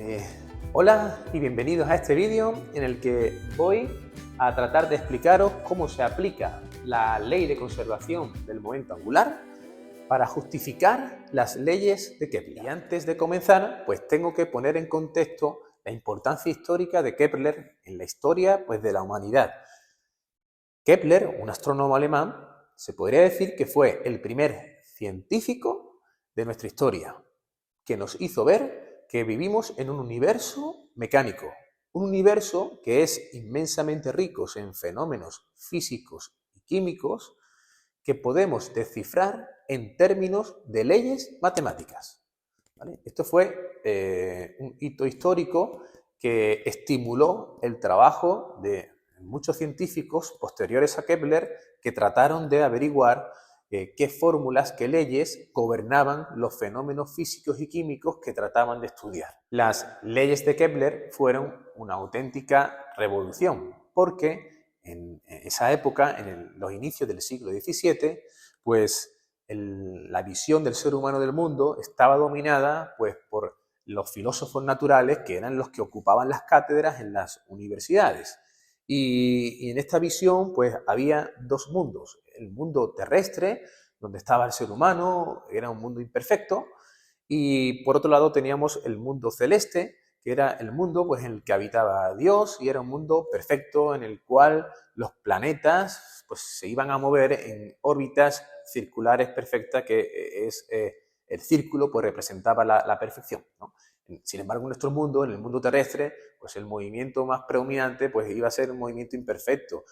Eh, Hola y bienvenidos a este vídeo en el que voy a tratar de explicaros cómo se aplica la ley de conservación del momento angular para justificar las leyes de Kepler. Y antes de comenzar, pues tengo que poner en contexto la importancia histórica de Kepler en la historia de la humanidad. Kepler, un astrónomo alemán, se podría decir que fue el primer científico de nuestra historia, que nos hizo ver que vivimos en un universo mecánico, un universo que es inmensamente rico en fenómenos físicos y químicos que podemos descifrar en términos de leyes matemáticas. ¿Vale? Esto fue un hito histórico que estimuló el trabajo de muchos científicos posteriores a Kepler que trataron de averiguar qué fórmulas, qué leyes gobernaban los fenómenos físicos y químicos que trataban de estudiar. Las leyes de Kepler fueron una auténtica revolución, porque en esa época, en los inicios del siglo XVII, pues la visión del ser humano del mundo estaba dominada por los filósofos naturales, que eran los que ocupaban las cátedras en las universidades. Y en esta visión pues había dos mundos. El mundo terrestre, donde estaba el ser humano, era un mundo imperfecto, y por otro lado teníamos el mundo celeste, que era el mundo pues, en el que habitaba Dios, y era un mundo perfecto en el cual los planetas pues, se iban a mover en órbitas circulares perfectas, que es el círculo pues representaba la perfección, ¿no? Sin embargo, en nuestro mundo, en el mundo terrestre, pues el movimiento más predominante pues iba a ser un movimiento imperfecto,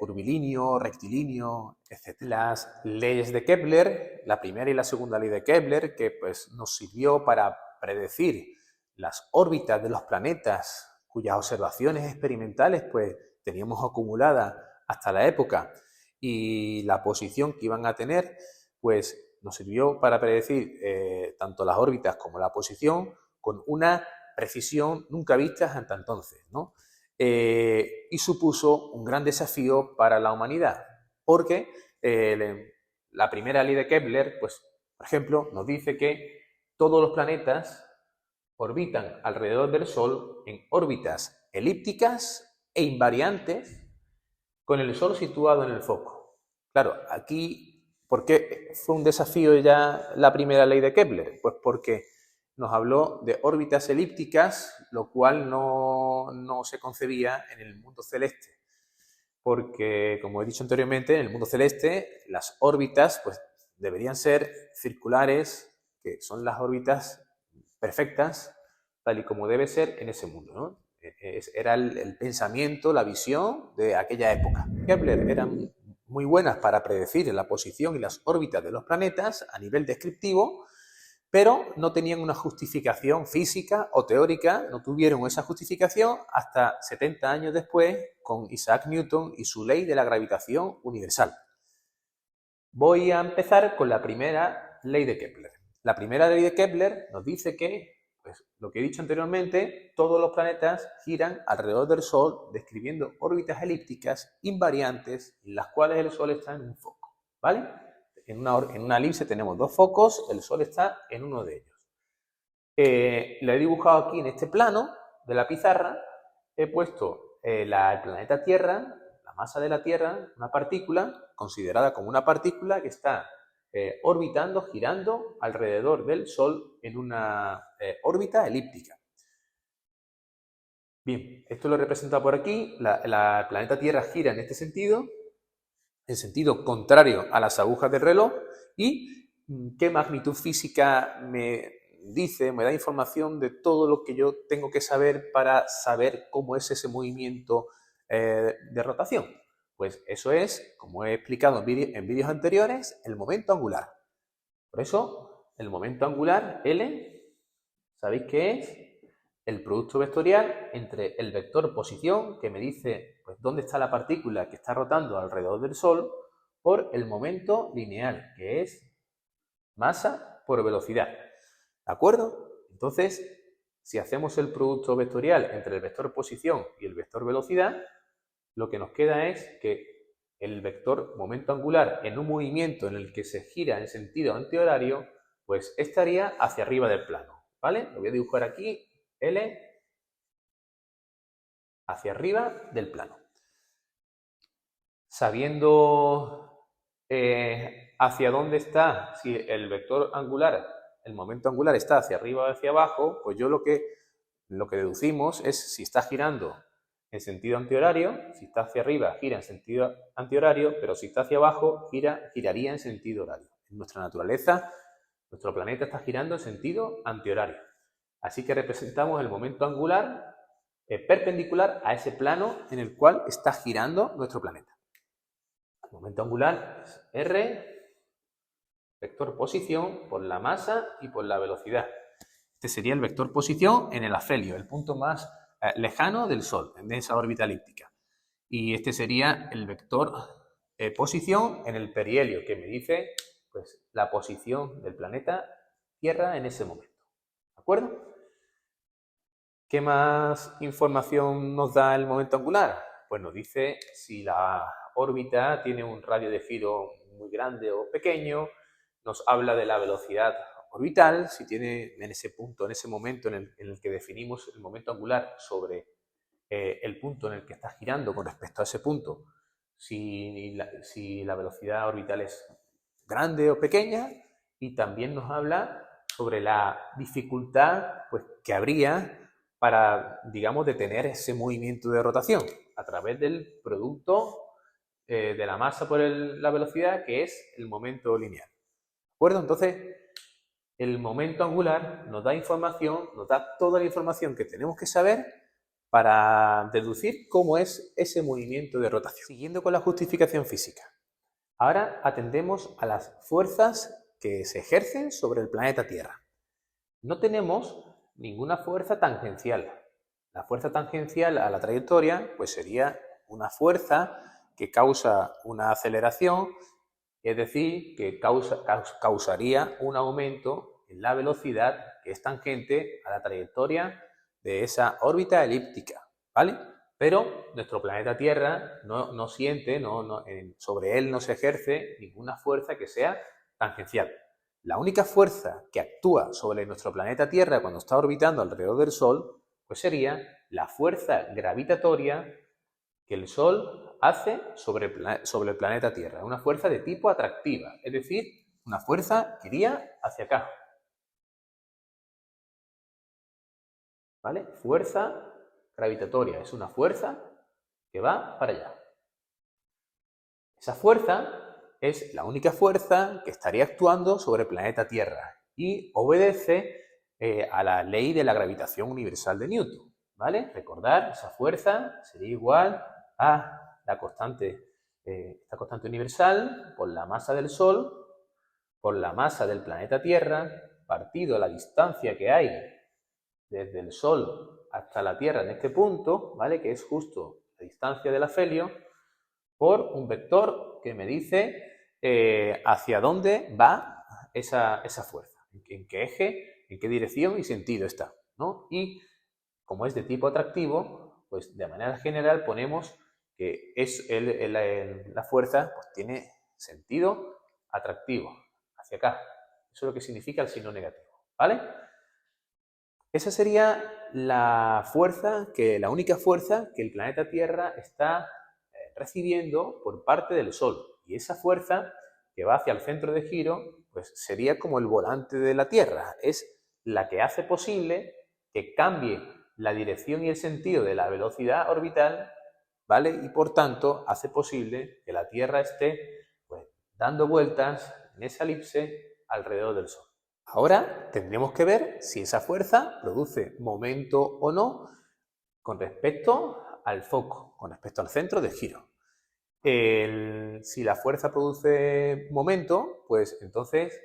curvilíneo, rectilíneo, etc. Las leyes de Kepler, la primera y la segunda ley de Kepler, que pues nos sirvió para predecir las órbitas de los planetas cuyas observaciones experimentales pues teníamos acumulada hasta la época, y la posición que iban a tener, pues nos sirvió para predecir tanto las órbitas como la posición con una precisión nunca vista hasta entonces, ¿no? Y supuso un gran desafío para la humanidad, porque la primera ley de Kepler, pues, por ejemplo, nos dice que todos los planetas orbitan alrededor del Sol en órbitas elípticas e invariantes, con el Sol situado en el foco. Claro, aquí, ¿por qué fue un desafío ya la primera ley de Kepler? Pues porque nos habló de órbitas elípticas, lo cual no se concebía en el mundo celeste. Porque, como he dicho anteriormente, en el mundo celeste las órbitas pues, deberían ser circulares, que son las órbitas perfectas, tal y como debe ser en ese mundo, ¿no? Era el pensamiento, la visión de aquella época. Kepler eran muy buenas para predecir la posición y las órbitas de los planetas a nivel descriptivo, pero no tenían una justificación física o teórica, no tuvieron esa justificación hasta 70 años después con Isaac Newton y su ley de la gravitación universal. Voy a empezar con la primera ley de Kepler. La primera ley de Kepler nos dice que, pues, lo que he dicho anteriormente, todos los planetas giran alrededor del Sol describiendo órbitas elípticas invariantes en las cuales el Sol está en un foco, ¿vale? En una elipse tenemos dos focos, el Sol está en uno de ellos. Lo he dibujado aquí en este plano de la pizarra, he puesto el planeta Tierra, la masa de la Tierra, una partícula, considerada como una partícula que está orbitando, girando alrededor del Sol en una órbita elíptica. Bien, esto lo representa por aquí, el planeta Tierra gira en este sentido, en sentido contrario a las agujas del reloj, y qué magnitud física me da información de todo lo que yo tengo que saber para saber cómo es ese movimiento de rotación. Pues eso es, como he explicado en vídeos anteriores, el momento angular. Por eso, el momento angular, L, ¿sabéis qué es? El producto vectorial entre el vector posición, que me dice pues, dónde está la partícula que está rotando alrededor del Sol, por el momento lineal, que es masa por velocidad. ¿De acuerdo? Entonces, si hacemos el producto vectorial entre el vector posición y el vector velocidad, lo que nos queda es que el vector momento angular en un movimiento en el que se gira en sentido antihorario, pues estaría hacia arriba del plano, ¿vale? Lo voy a dibujar aquí L hacia arriba del plano. Sabiendo hacia dónde está, si el vector angular, el momento angular está hacia arriba o hacia abajo, pues yo lo que deducimos es si está girando en sentido antihorario, si está hacia arriba gira en sentido antihorario, pero si está hacia abajo giraría en sentido horario. En nuestra naturaleza, nuestro planeta está girando en sentido antihorario. Así que representamos el momento angular perpendicular a ese plano en el cual está girando nuestro planeta. El momento angular es R, vector posición, por la masa y por la velocidad. Este sería el vector posición en el afelio, el punto más lejano del Sol, en esa órbita elíptica. Y este sería el vector posición en el perihelio, que me dice pues, la posición del planeta Tierra en ese momento. ¿De acuerdo? ¿Qué más información nos da el momento angular? Pues nos dice si la órbita tiene un radio de giro muy grande o pequeño, nos habla de la velocidad orbital, si tiene en ese punto, en ese momento en el que definimos el momento angular sobre el punto en el que está girando con respecto a ese punto, si la velocidad orbital es grande o pequeña, y también nos habla sobre la dificultad pues, que habría para, digamos, detener ese movimiento de rotación a través del producto de la masa por la velocidad, que es el momento lineal. ¿De acuerdo? Entonces, el momento angular nos da información, nos da toda la información que tenemos que saber para deducir cómo es ese movimiento de rotación. Siguiendo con la justificación física. Ahora atendemos a las fuerzas que se ejercen sobre el planeta Tierra. No tenemos ninguna fuerza tangencial. La fuerza tangencial a la trayectoria pues sería una fuerza que causa una aceleración, es decir, que causaría un aumento en la velocidad que es tangente a la trayectoria de esa órbita elíptica, ¿vale? Pero nuestro planeta Tierra no siente, sobre él no se ejerce ninguna fuerza que sea tangencial. La única fuerza que actúa sobre nuestro planeta Tierra cuando está orbitando alrededor del Sol, pues sería la fuerza gravitatoria que el Sol hace sobre el planeta Tierra. Una fuerza de tipo atractiva, es decir, una fuerza que iría hacia acá. ¿Vale? Fuerza gravitatoria, es una fuerza que va para allá. Esa fuerza es la única fuerza que estaría actuando sobre el planeta Tierra y obedece a la ley de la gravitación universal de Newton, ¿vale? Recordar, esa fuerza sería igual a esta constante universal por la masa del Sol, por la masa del planeta Tierra, partido la distancia que hay desde el Sol hasta la Tierra en este punto, ¿vale? Que es justo la distancia del afelio, por un vector que me dice hacia dónde va esa fuerza, en qué eje, en qué dirección y sentido está, ¿no? Y como es de tipo atractivo, pues de manera general ponemos que la fuerza pues, tiene sentido atractivo, hacia acá. Eso es lo que significa el signo negativo, ¿vale? Esa sería la única fuerza que el planeta Tierra está recibiendo por parte del Sol. Y esa fuerza que va hacia el centro de giro, pues sería como el volante de la Tierra. Es la que hace posible que cambie la dirección y el sentido de la velocidad orbital, ¿vale? Y por tanto hace posible que la Tierra esté pues, dando vueltas en esa elipse alrededor del Sol. Ahora tendremos que ver si esa fuerza produce momento o no con respecto al foco, con respecto al centro de giro. Si la fuerza produce momento, pues entonces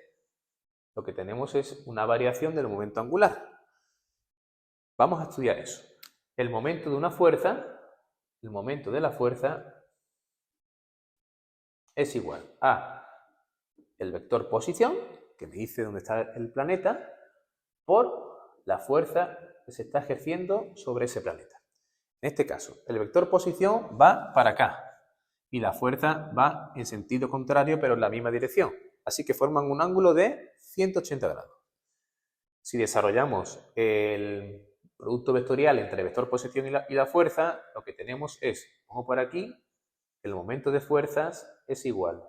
lo que tenemos es una variación del momento angular. Vamos a estudiar eso. El momento de una fuerza, el momento de la fuerza es igual a el vector posición, que me dice dónde está el planeta, por la fuerza que se está ejerciendo sobre ese planeta. En este caso, el vector posición va para acá y la fuerza va en sentido contrario, pero en la misma dirección. Así que forman un ángulo de 180 grados. Si desarrollamos el producto vectorial entre el vector posición y la fuerza, lo que tenemos es, pongo por aquí, el momento de fuerzas es igual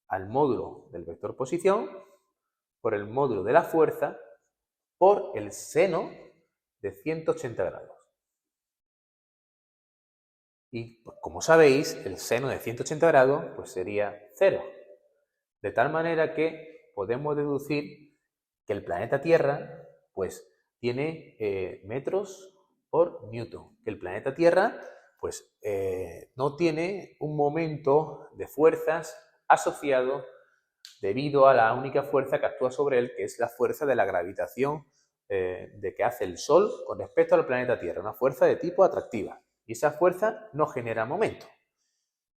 al módulo del vector posición por el módulo de la fuerza por el seno de 180 grados. Y pues, como sabéis, el seno de 180 grados pues, sería 0. De tal manera que podemos deducir que el planeta Tierra pues, tiene metros por newton. Que el planeta Tierra pues, no tiene un momento de fuerzas asociado debido a la única fuerza que actúa sobre él, que es la fuerza de la gravitación de que hace el Sol con respecto al planeta Tierra, una fuerza de tipo atractiva. Y esa fuerza no genera momento.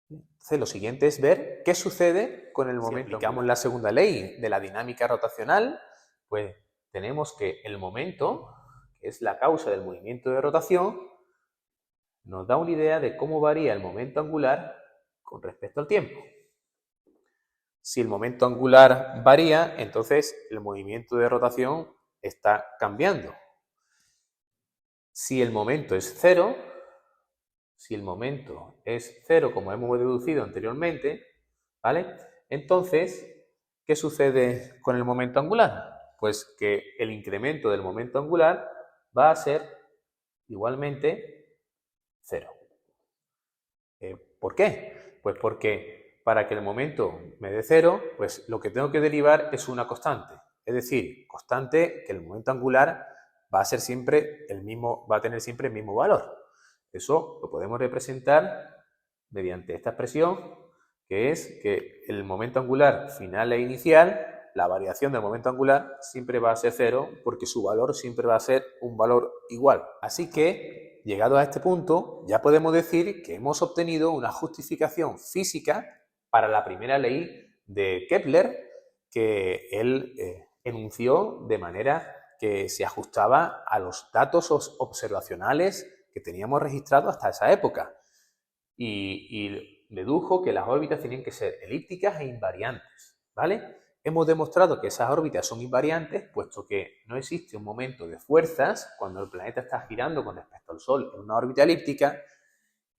Entonces, lo siguiente es ver qué sucede con el momento. Si aplicamos la segunda ley de la dinámica rotacional, pues tenemos que el momento, que es la causa del movimiento de rotación, nos da una idea de cómo varía el momento angular con respecto al tiempo. Si el momento angular varía, entonces el movimiento de rotación está cambiando. Si el momento es cero, como hemos deducido anteriormente, ¿vale? Entonces, ¿qué sucede con el momento angular? Pues que el incremento del momento angular va a ser igualmente 0. ¿Por qué? Pues porque para que el momento me dé 0, pues lo que tengo que derivar es una constante. Es decir, constante que el momento angular va a ser siempre el mismo, va a tener siempre el mismo valor. Eso lo podemos representar mediante esta expresión, que es que el momento angular final e inicial, la variación del momento angular siempre va a ser 0 porque su valor siempre va a ser un valor igual. Así que, llegado a este punto, ya podemos decir que hemos obtenido una justificación física para la primera ley de Kepler que él enunció de manera que se ajustaba a los datos observacionales que teníamos registrados hasta esa época. Y dedujo que las órbitas tenían que ser elípticas e invariantes, ¿vale? Hemos demostrado que esas órbitas son invariantes, puesto que no existe un momento de fuerzas cuando el planeta está girando con respecto al Sol en una órbita elíptica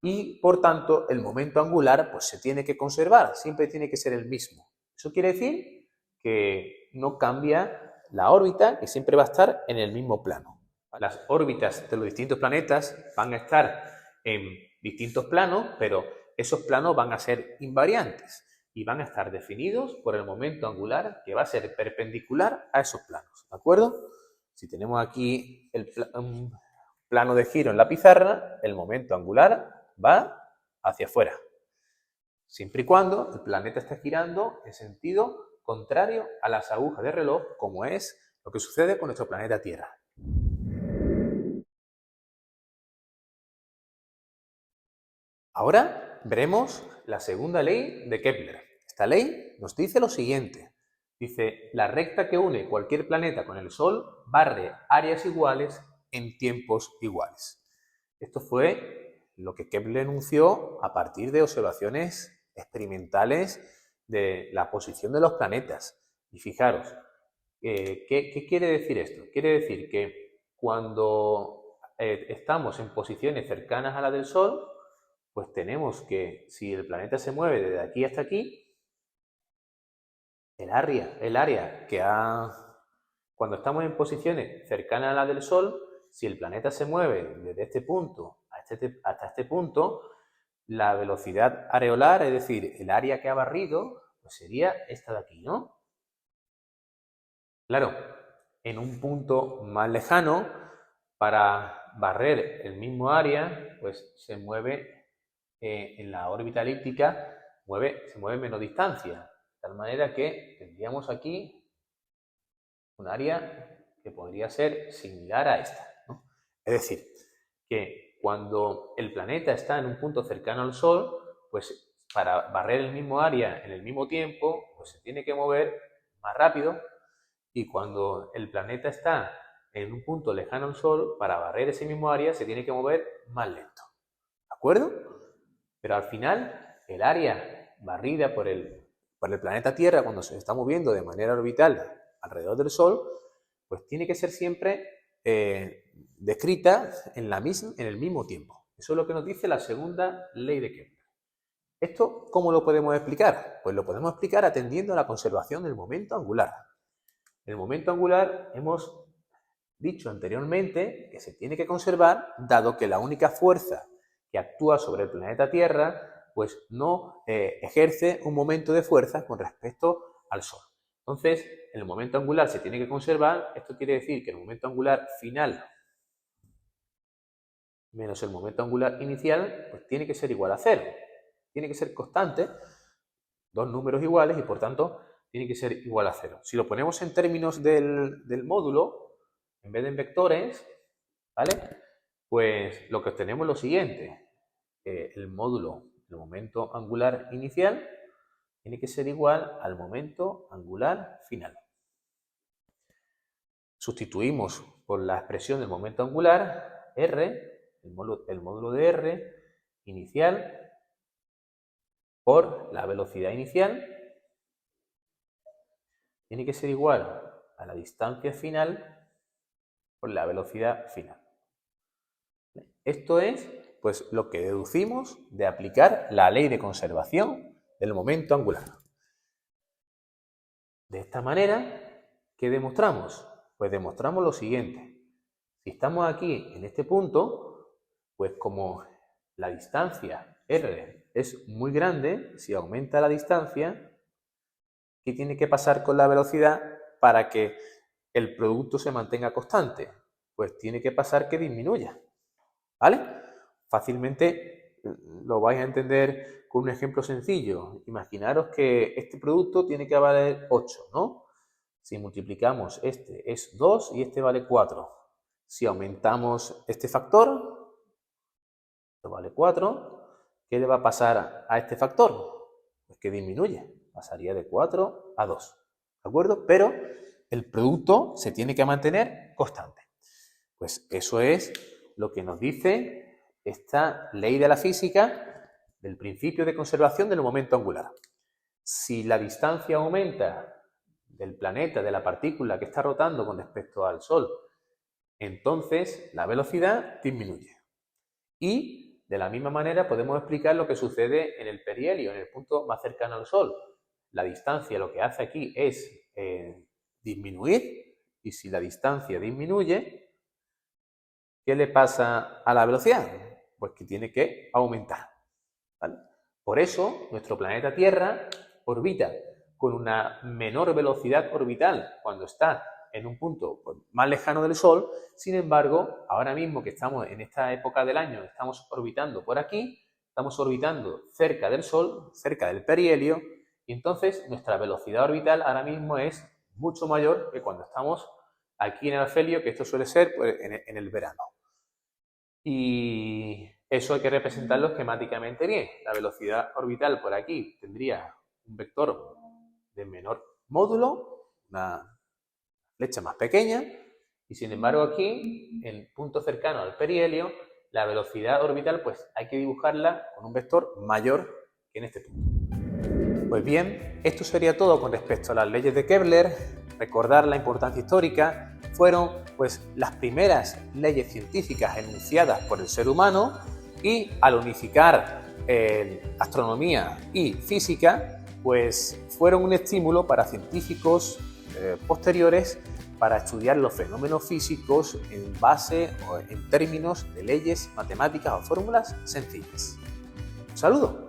y, por tanto, el momento angular pues, se tiene que conservar, siempre tiene que ser el mismo. Eso quiere decir que no cambia la órbita, que siempre va a estar en el mismo plano. Las órbitas de los distintos planetas van a estar en distintos planos, pero esos planos van a ser invariantes y van a estar definidos por el momento angular que va a ser perpendicular a esos planos, ¿de acuerdo? Si tenemos aquí un plano de giro en la pizarra, el momento angular va hacia afuera, siempre y cuando el planeta esté girando en sentido contrario a las agujas de reloj, como es lo que sucede con nuestro planeta Tierra. Ahora veremos la segunda ley de Kepler. Esta ley nos dice lo siguiente. Dice, la recta que une cualquier planeta con el Sol barre áreas iguales en tiempos iguales. Esto fue lo que Kepler enunció a partir de observaciones experimentales de la posición de los planetas. Y fijaros, ¿qué quiere decir esto? Quiere decir que cuando estamos en posiciones cercanas a la del Sol, pues tenemos que, si el planeta se mueve desde aquí hasta aquí, el área que cuando estamos en posiciones cercanas a la del Sol, si el planeta se mueve desde este punto hasta este punto, la velocidad areolar, es decir, el área que ha barrido, pues sería esta de aquí, ¿no? Claro, en un punto más lejano, para barrer el mismo área, pues se mueve en la órbita elíptica, se mueve menos distancia, de tal manera que tendríamos aquí un área que podría ser similar a esta, ¿no? Es decir, que cuando el planeta está en un punto cercano al Sol, pues para barrer el mismo área en el mismo tiempo, pues se tiene que mover más rápido, y cuando el planeta está en un punto lejano al Sol, para barrer ese mismo área se tiene que mover más lento. ¿De acuerdo? Pero al final, el área barrida por el planeta Tierra cuando se está moviendo de manera orbital alrededor del Sol, pues tiene que ser siempre descrita en el mismo tiempo. Eso es lo que nos dice la segunda ley de Kepler. ¿Esto cómo lo podemos explicar? Pues lo podemos explicar atendiendo a la conservación del momento angular. El momento angular hemos dicho anteriormente que se tiene que conservar, dado que la única fuerza que actúa sobre el planeta Tierra pues no ejerce un momento de fuerza con respecto al Sol. Entonces, el momento angular se tiene que conservar. Esto quiere decir que el momento angular final menos el momento angular inicial pues tiene que ser igual a 0. Tiene que ser constante, dos números iguales, y por tanto tiene que ser igual a 0. Si lo ponemos en términos del módulo, en vez de en vectores, ¿vale? Pues lo que obtenemos es lo siguiente. El módulo del momento angular inicial tiene que ser igual al momento angular final. Sustituimos por la expresión del momento angular, R, el módulo de R inicial, por la velocidad inicial, tiene que ser igual a la distancia final por la velocidad final. Esto es pues lo que deducimos de aplicar la ley de conservación del momento angular. De esta manera, ¿qué demostramos? Pues demostramos lo siguiente. Si estamos aquí en este punto, pues como la distancia R es muy grande, si aumenta la distancia, ¿qué tiene que pasar con la velocidad para que el producto se mantenga constante? Pues tiene que pasar que disminuya, ¿vale? Fácilmente lo vais a entender con un ejemplo sencillo. Imaginaros que este producto tiene que valer 8, ¿no? Si multiplicamos este es 2 y este vale 4. Si aumentamos este factor, esto vale 4, ¿qué le va a pasar a este factor? Pues que disminuye, pasaría de 4 a 2, ¿de acuerdo? Pero el producto se tiene que mantener constante. Pues eso es lo que nos dice esta ley de la física del principio de conservación del momento angular. Si la distancia aumenta del planeta, de la partícula que está rotando con respecto al Sol, entonces la velocidad disminuye. Y de la misma manera podemos explicar lo que sucede en el perihelio, en el punto más cercano al Sol. La distancia lo que hace aquí es disminuir, y si la distancia disminuye, ¿qué le pasa a la velocidad? Pues que tiene que aumentar, ¿vale? Por eso nuestro planeta Tierra orbita con una menor velocidad orbital cuando está en un punto más lejano del Sol. Sin embargo, ahora mismo que estamos en esta época del año, estamos orbitando por aquí, estamos orbitando cerca del Sol, cerca del perihelio, y entonces nuestra velocidad orbital ahora mismo es mucho mayor que cuando estamos aquí en el afelio, que esto suele ser pues, en el verano. Y eso hay que representarlo esquemáticamente bien. La velocidad orbital por aquí tendría un vector de menor módulo, una flecha más pequeña, y sin embargo aquí, en el punto cercano al perihelio, la velocidad orbital pues hay que dibujarla con un vector mayor que en este punto. Pues bien, esto sería todo con respecto a las leyes de Kepler. Recordar la importancia histórica. Fueron pues las primeras leyes científicas enunciadas por el ser humano, y al unificar astronomía y física pues fueron un estímulo para científicos posteriores para estudiar los fenómenos físicos en base o en términos de leyes matemáticas o fórmulas sencillas. Un saludo.